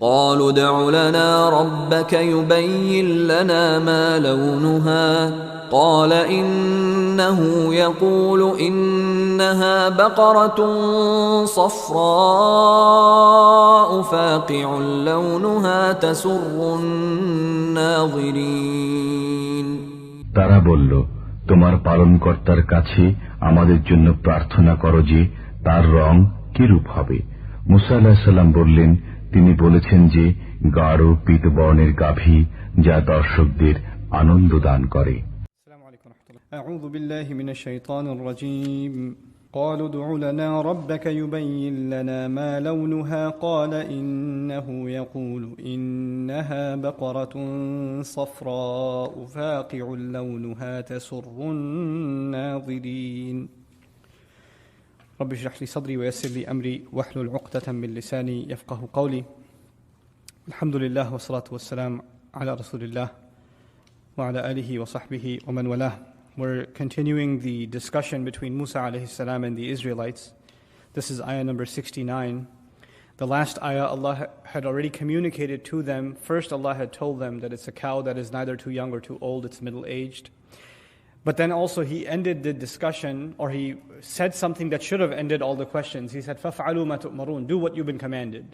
قالوا ادع لنا ربك يبين لنا ما لونها قال إنه يقول إنها بقرة صفراء فاقع لونها تسر الناظرين তারা বলল, তোমার পালনকর্তার কাছে আমাদের জন্য প্রার্থনা করো যে তার রং কিরূপ হবে। মুসা আলাইহিস সালাম বললেন, তিনি বলেছেন যে গাঢ় পীতবর্ণের গাভী, যা দর্শকদের আনন্দ দান করে। أعوذ بالله من الشيطان الرجيم قالوا ادع لنا ربك يبين لنا ما لونها قال إنه يقول إنها بقرة صفراء فاقع لونها تسر الناظرين رب اشرح لي صدري ويسر لي أمري واحلل عقدة من لساني يفقه قولي الحمد لله والصلاة والسلام على رسول الله وعلى آله وصحبه ومن والاه. We're continuing the discussion between Musa alayhi salam and the Israelites. This is ayah number 69. The last ayah, Allah had already communicated to them. First, Allah had told them that it's a cow that is neither too young or too old, it's middle-aged. But then also He ended the discussion, or He said something that should have ended all the questions. He said, فَفْعَلُوا مَا تُؤْمَرُونَ. Do what you've been commanded.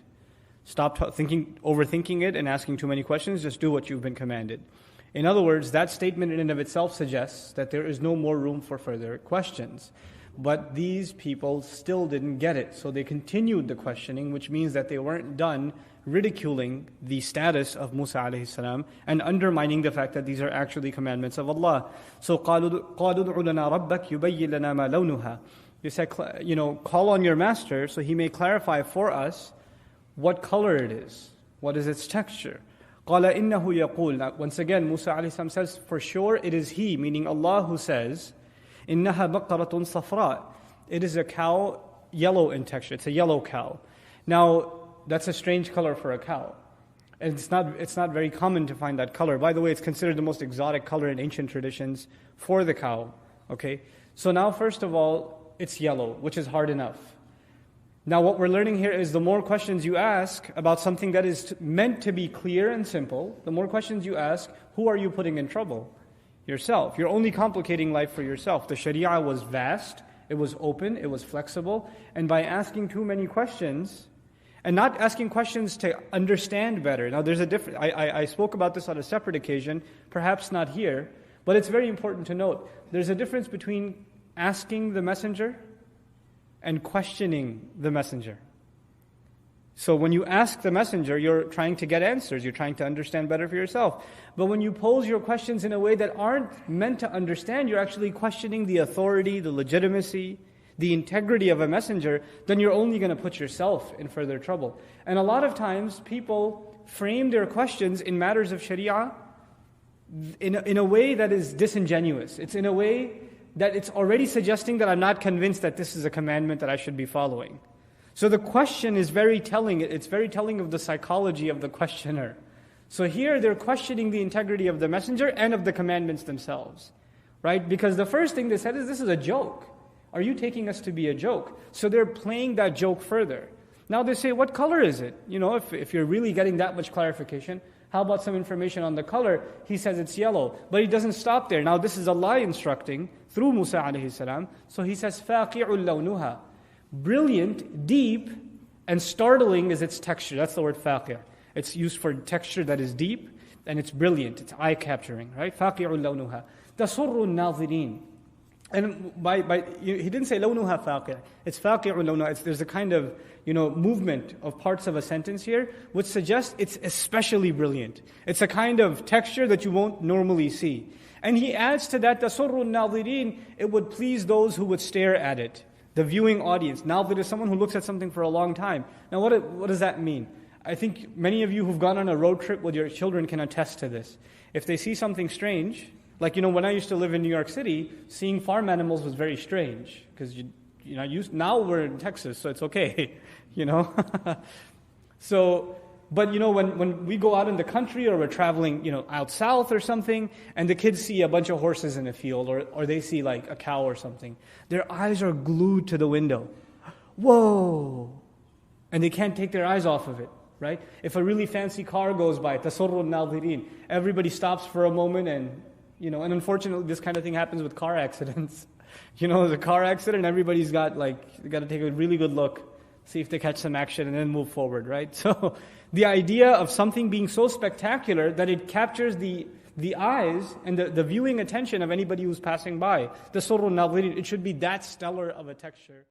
Stop overthinking it and asking too many questions, just do what you've been commanded. In other words, that statement in and of itself suggests that there is no more room for further questions. But these people still didn't get it, so they continued the questioning, which means that they weren't done ridiculing the status of Musa alayhi salam and undermining the fact that these are actually commandments of Allah. So قَالُوا ادْعُ لَنَا رَبَّكَ يُبَيِّن لَنَا مَا لَوْنُهَا. They said, call on your master so he may clarify for us what color it is, what is its texture. قَالَ إِنَّهُ يَقُولُ. Once again, Musa alayhi salam says, for sure it is he, meaning Allah, who says, إِنَّهَا بَقَرَةٌ صَفْرَاء. It is a cow, yellow in texture. It's a yellow cow. Now, that's a strange color for a cow. And it's not very common to find that color. By the way, it's considered the most exotic color in ancient traditions for the cow. Okay? So now, first of all, it's yellow, which is hard enough. Now what we're learning here is the more questions you ask about something that is meant to be clear and simple, the more questions you ask, who are you putting in trouble? Yourself. You're only complicating life for yourself. The Sharia was vast, it was open, it was flexible, and by asking too many questions, and not asking questions to understand better. Now there's a difference, I spoke about this on a separate occasion, perhaps not here, but it's very important to note, there's a difference between asking the messenger and questioning the messenger. So when you ask the messenger, you're trying to get answers, you're trying to understand better for yourself. But when you pose your questions in a way that aren't meant to understand, you're actually questioning the authority, the legitimacy, the integrity of a messenger, then you're only going to put yourself in further trouble. And a lot of times people frame their questions in matters of Sharia in a way that is disingenuous. It's in a way that it's already suggesting that I'm not convinced that this is a commandment that I should be following. So the question is very telling. It's very telling of the psychology of the questioner. So here they're questioning the integrity of the messenger and of the commandments themselves. Right? Because the first thing they said is, this is a joke. Are you taking us to be a joke? So they're playing that joke further. Now they say, what color is it? If you're really getting that much clarification, how about some information on the color? He says it's yellow. But he doesn't stop there. Now this is Allah instructing through Musa alayhi salam. So he says, فَاقِعُ لَوْنُهَا. Brilliant, deep, and startling is its texture. That's the word faqi'. It's used for texture that is deep, and it's brilliant. It's eye-capturing, right? فَاقِعُ لَوْنُهَا تَسُرُّ النَّاظِرِينَ. And he didn't say لَوْنُهَا فَاقِعُ. It's فَاقِعُ لَوْنُهَا. There's a kind of movement of parts of a sentence here, which suggests it's especially brilliant. It's a kind of texture that you won't normally see. And he adds to that, تَسُرُّ النَّاظِرِينَ. It would please those who would stare at it. The viewing audience. Now there is someone who looks at something for a long time. Now what does that mean? I think many of you who've gone on a road trip with your children can attest to this. If they see something strange, like when I used to live in New York City, seeing farm animals was very strange. Because now we're in Texas, so it's okay. So But when we go out in the country or we're traveling, out south or something, and the kids see a bunch of horses in a field, or they see like a cow or something, their eyes are glued to the window. whoa, and they can't take their eyes off of it, right? If a really fancy car goes by, tasurru al-nadhirin, everybody stops for a moment and unfortunately this kind of thing happens with car accidents. There's a car accident, everybody's got to take a really good look, see if they catch some action and then move forward, right? So the idea of something being so spectacular that it captures the eyes and the viewing attention of anybody who's passing by, tasurru al-nadhirin, it should be that stellar of a texture.